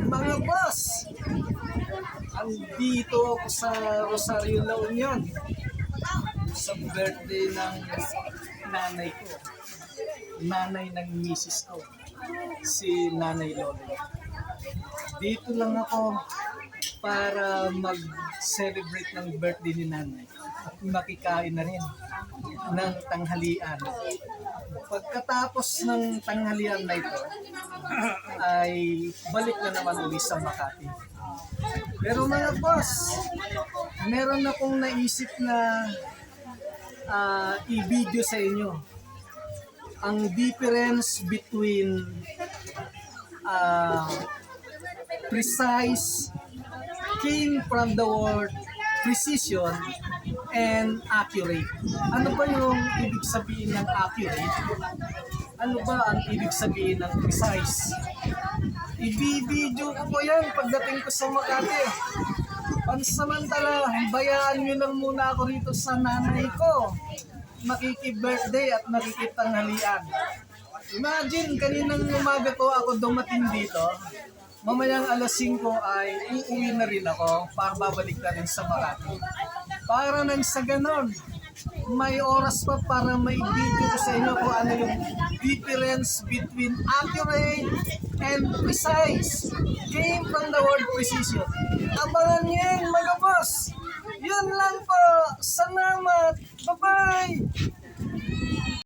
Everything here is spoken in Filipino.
Mga boss, andito ako sa Rosario, La Union sa birthday ng nanay ko, nanay ng misis ko, si Nanay Lolo. Dito lang ako para mag-celebrate ng birthday ni nanay at makikain na rin ng tanghalian. Pagkatapos ng tanghalian na ito, ay balik na naman ulit sa Makati. Pero mga boss, meron akong naisip na i-video sa inyo ang difference between precise, came from the word precision, and accurate. Ano ba yung ibig sabihin ng accurate? Ano ba ang ibig sabihin ng precise? I-video ko po yan pagdating ko sa Makati. Pansamantala, bayaan nyo lang muna ako rito sa nanay ko. Makiki-birthday at makikitanghalian. Imagine, kaninang umaga ko ako dumating dito. Mamayang alas 5 ay uuwi na rin ako para babalik na rin sa Makati. Para nang sa ganon, may oras pa para may video ko sa inyo kung ano yung difference between accurate and precise. Came from the word precision. Abangan niyo yan, mga boss. Yun lang po. Salamat. Bye-bye.